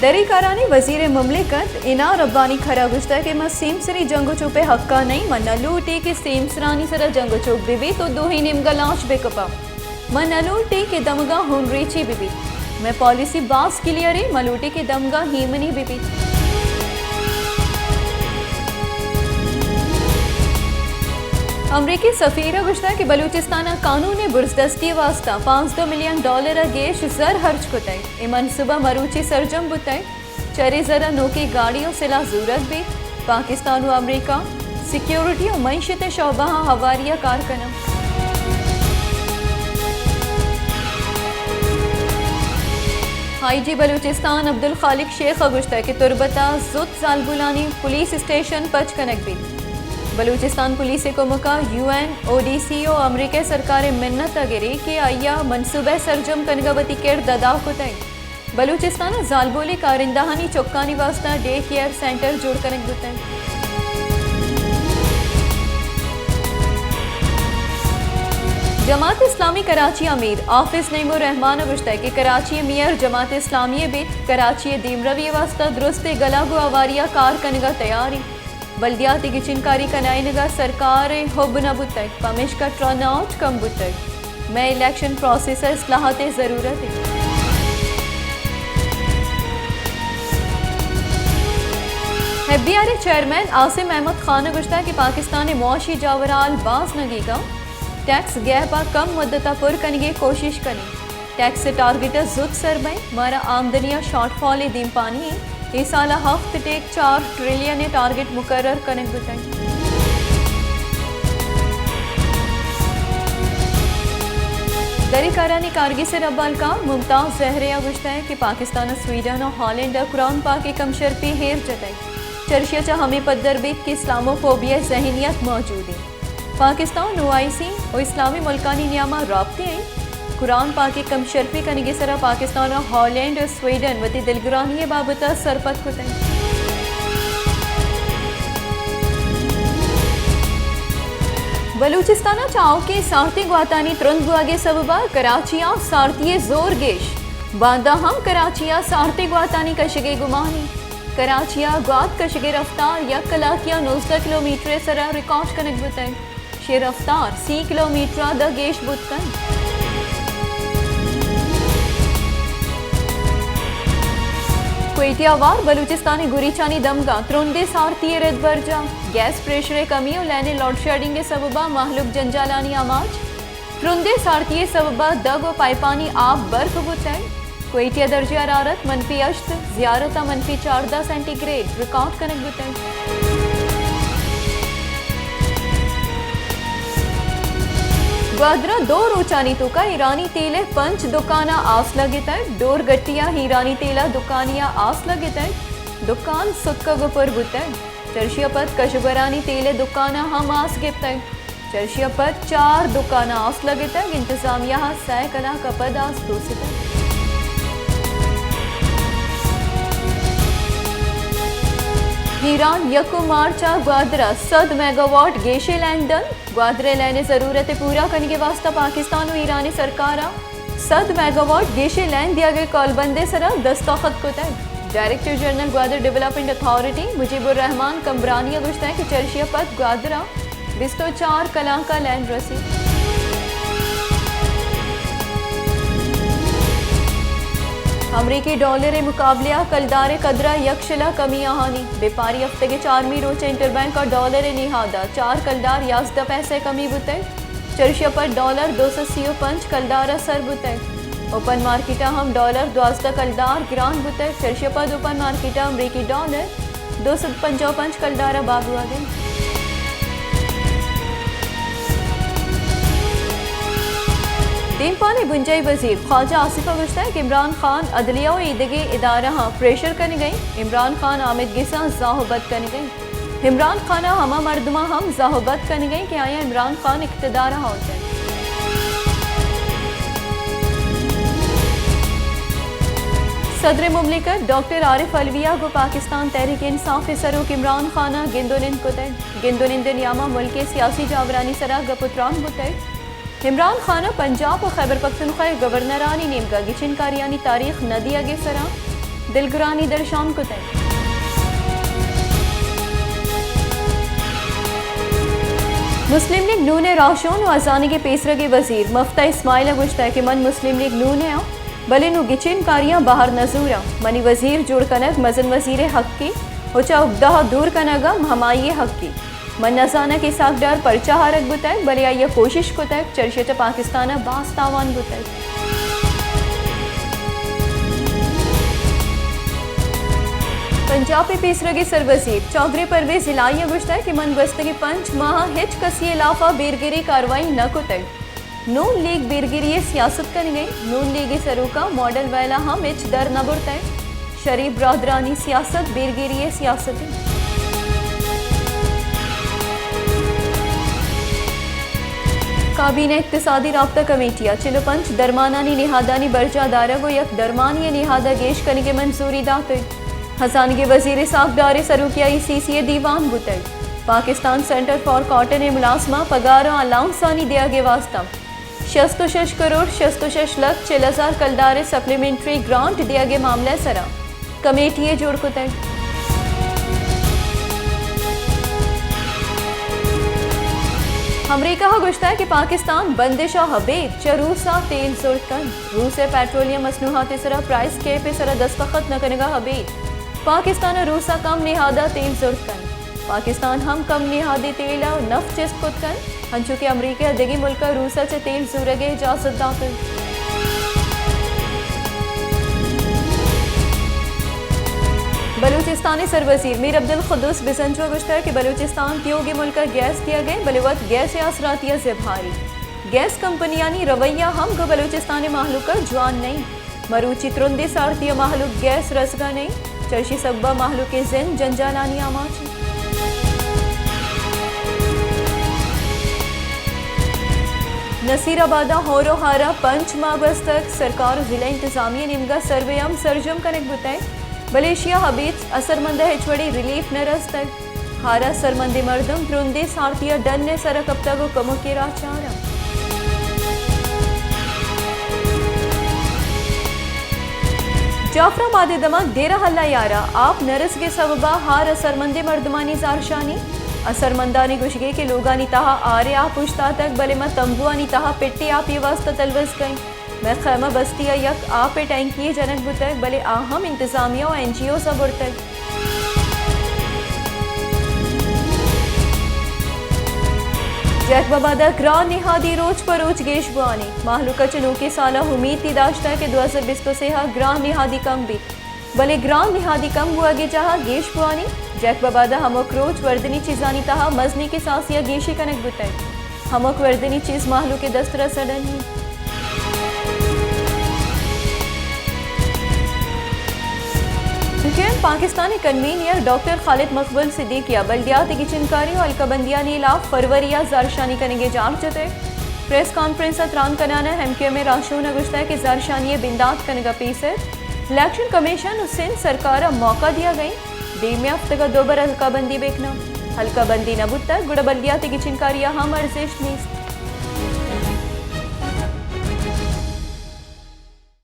दरीकारानी वजीर मुमलिकत इना रब्बानी खरा गुश्ता के मैं सीमसरी जंगो चुपे हक्का नहीं मन लूटी के सीमसरानी सरा जंगो चुप बीबी तो दो ही निमगा लाश बेकपा मन लूटी के दमगा हुनरीची बीबी मैं पॉलिसी बास क्लियर है मलूटी के दमगा हीमनी बीबी। अमरीकी सफ़ीर गुश्ता के बलूचिस्तान कानून बुरजदस्ती वास्ता $5 मिलियन गेश जर हर्ज कुतई ए मनसूबा मरूची सरजम बुतई चरे जरा नोकी गाड़ियों सिला जरूरत भी पाकिस्तान व अमरीका सिक्योरिटी और मैशत शोबा हवारिया कारकना। IG बलूचिस्तान अब्दुल खालिक शेख गुश्ता के तुरबता जुत जालबुलानी पुलिस स्टेशन पच कनक भी बलूचिस्तान पुलिस को मका UNODC अमरीका सरकार मिन्नत अगेरी के आया मनसूबे सरजम कनगवती केर ददाव कुतई बलूचिस्तान जालबोली कारिंदाहानी चौक्कानी वास्ता डे केयर सेंटर जोड़ कनक बुतई। जमात इस्लामी कराची अमीर आफिस नईमुर रहमान गुश्ता के कराची मियर जमात इस्लामी बीत कराची दीमरवी वास्ता दुरुस्त गलागो अवारिया कार कनगा तैयारी बल्दियाती की चिनकारी कनाइनगा सरकार हुब न बुतक पमिश का टर्न आउट कम बुतक मैं इलेक्शन प्रोसेस इस्लाहत ज़रूरत है। FBI चेयरमैन आसिम अहमद खान गुश्ता की पाकिस्तान मुआशी जावराल बाज नगीगा टैक्स गैपा कम मुद्दता पुर करने की कोशिश करें टैक्स से टारगेट जुद सरबई मारा आमदनिया शॉर्टफॉल दीम पानी इस साल हफ्त टेक 4 ट्रिलियन टारगेट मुकर्रर करने बताएं। दरीकारानी कारगी से रब्बाल का मुमताज जहरिया गुश्ता है कि पाकिस्तान स्वीडन और हॉलैंड कुरान पाक के कमशरपी हेर जताई चर्शिया हमें पद्दर बीत की इस्लामोफोबिया जहनीत मौजूद है पाकिस्तान OIC और इस्लामी मुल्कानी नियामा राब्ते हैं कुरान पाक कम शर्फी कनगे सरा पाकिस्तान और हॉलैंड और स्वीडन वती दिलगरानी बाबता सरपत खुतई। बलूचिस्तान चाव के सारती ग्वातानी तुरंत गुआगे सबबा कराचिया सारती जोर गेश बांदा हम कराचिया सारती ग्वातानी कशगे गुमानी कराचिया ग्वात कशगे रफ्तार या कलाकिया 19 किलोमीटर सरा रिकॉर्ड कनक बुतई शे रफ्तार 30 किलोमीटर द गेश बुतकन। क्वेटियावार बलूचिस्तानी गुरीचानी दमगा त्रुंदे सारती रद बरजा गैस प्रेशर कमी और लैने लोड शेडिंग के सबबा माहलुक जंजालानी आमाज त्रुंदे सारती सबबा दग और पाइपानी आब बर्फ बुतई क्वेटिया दर्जा हरारत -8 जियारता -14 सेंटीग्रेड रिकॉर्ड कनक बुतई। ग्वादरा 2 रोचानी तुका ईरानी तेले 5 दुकाना आस लगित डोर गट्टिया हीरानी तेला दुकानिया आस लगित दुकान सुक्का गुपर बुतय चर्शिया पद कशबरानी तेले दुकाना हम आस गिप्त चर्शिया पद 4 दुकाना आस लगित इंतजामिया सै कला कपद आस दोसित। ईरान यकु मार्चा ग्वादरा 100 मेगावाट गेशे लैंडन ग्वादरे लैने जरूरत पूरा करने के वास्ता पाकिस्तान और ईरानी सरकार 100 मेगावाट गेशे लैंड दिया गए कॉलबंदे सरा दस्तखत को तय director general Gwadar development authority Mujibur Rahman कमरानिया गुश्ता है कि चर्शिया पद ग्वादरा 24 कलां का लैंड रसी। अमरीकी डॉलर मुकाबले कलदार कदरा यकशला कमी आहानी व्यापारी हफ्ते के 4वीं रोज इंटरबैंक और डॉलर निहादा 4 कलदार 11 पैसे कमी बुतय चर्शिया पर $2 235 कलदार सर बुतय ओपन मार्केटा हम $12 कलदार गिरान बुतय चर्शिया पर ओपन मार्केटा अमरीकी डॉलर 255 कलदार बाबू आगे। दीमपानी बुंजाई वजीर ख्वाजा आसिफा गुश्ता है कि इमरान खान अदलिया और ईदगी इदारा प्रेशर करने गई इमरान खान आमिद गिसा जाहुबत करने गई इमरान खाना हमा मर्दमा हम जाहुबत करने गई कि आया इमरान खान इक़्तिदार हो जाए। सदर मुमलिकत डॉक्टर आरिफ अलविया को पाकिस्तान तहरीक इंसाफ सरूक इमरान खाना गिंदुनिंद नियामा मुल्क के सियासी जावरानी सरा गपुत्रान बुतय इमरान खाना पंजाब और खैबर पख्तूनख्वा गवर्नरानी नेमका गिचिन कारियानी तारीख नदी अगे सरा दिलगुरानी दर्शान को तय मुस्लिम लीग नून राशोन और अजानी के पेसरा के वजीर मफ्ता इस्माइल गुश्ता के मन मुस्लिम लीग नून भले नु गिचिन कारियां बाहर नजूरा मनी वजीर जुड़ कनक मजन वजीर हक की उचा उबदाह दूर कनगा हमाई हक की मन नजाना के साकदार परचा हारक बुतक भले आइया कोशिश को तक चर्चित पाकिस्तान बास तावान बुतक पंजाब पे पेसरा के सरवजीर चौधरी परवेज इलाही गुश्ता कि मन बस्तगी पंच माह हिच कसी इलाफा बेरगिरी कार्रवाई न को तक नून लीग बेरगिरी सियासत कर गई नून लीग सरूका मॉडल वाला हम हिच दर न बुरता है शरीफ ब्रादरानी सियासत बेरगिरी सियासती काबीना इक्तिसादी राब्ता कमेटिया चिलो पंच दरमानानी निहादानी बर्जा दारा को यक दरमानी निहादा गेश करने के मंजूरी दाते हसान के वजीर साकदार सरूकियाई सीसीए दीवान बुतक पाकिस्तान सेंटर फॉर कॉटन ए मुलाजमा पगार और अलाउंसानी दिया गया वास्ता 66 करोड़ 66 लाख 6,000 कलदार सप्लीमेंट्री ग्रांट दिया गया मामला सरा कमेटी जोड़ को तय अमरीका गुश्ता है कि पाकिस्तान बंदिशा हबेब चरूसा तेल जुर्कन रूस पेट्रोलियम मसनूहात सरा प्राइस के पे सरा दस्तखत न करेगा हबेब पाकिस्तान और रूसा कम निहादा तेल जुर्कन पाकिस्तान हम कम निहादे तेल और नफ चिस्त कुतकन हंचू के अमरीका दिगी मुल्क रूसा से तेल जुरगे इजाजत दाखिल बलूचिस्तानी सरवजीर मीर अब्दुल खुद्दूस बिसंजवा गुश्ता है कि बलूचिस्तान त्योगी मुल्क गैस दिया गए बलवत गैस असरातिया से भारी गैस कंपनियानी रवैया हम को बलूचिस्तानी माहलूक जवान नहीं मरूची त्रुंदे सारतिया माहलूक गैस रसगा नहीं चर्शी सब्बा माहलूक जिन जंजालानी आमाची नसीराबादा होरो हारा पंच माह बस तक सरकार जिला इंतजामिया निमगा सर्वेयम सरजम कनेक बुताए मलेशिया हबीब असरमंद हेचवड़ी रिलीफ न रस तक हारा सरमंदी मर्दम त्रुंदे सारतिया डन ने सरा कप्ता को कमो के राचारा जाफराबाद दमा डेरा हल्ला यारा आप नरस के सबबा हार असरमंदे मर्दमानी जारशानी असरमंदानी गुशगे के लोगानी तहा आरे आप पुश्ता तक बले मैं तंबुआनी तहा पिट्टी आप ये वास्ता तलवस गई मैं खैमा बस्तिया यक आप पे टैंकी जनक बुतक बले आहम इंतजामिया और NGO सब उड़तक जैकबाबादा ग्रां निहादी रोज पर रोज गेश बुआनी माहलूका चनू के साला उम्मीद की दाश्ता के 2020 से हा ग्रां निहादी कम भी भले ग्रां निहादी कम हुआ गे जहा गेश बुआनी जैकबाबादा हमक रोज वर्दनी चीजानी तहा मजनी के सासिया गेशी कनक बुतय हमक वर्दनी चीज माहलू के दस्तरा सडन ही पाकिस्तानी कन्वीनियर डॉक्टर खालिद मकबूल सिद्दीकिया बल्दियात की चिनकारी और अलकबंदिया नीलाफ फरवरिया जारशानी करेंगे जाग जते प्रेस कॉन्फ्रेंस त्रान कनाना MQM में राशून गुश्ता के जारशानी बिंदात कनेगा पीसे इलेक्शन कमीशन हुसैन सरकार मौका दिया गई देमिया हफ्ते का दोबारा हल्काबंदी बेकना हल्काबंदी नबुत तक गुड़ा बल्दियात की चिनकारिया हम अर्जिश नीस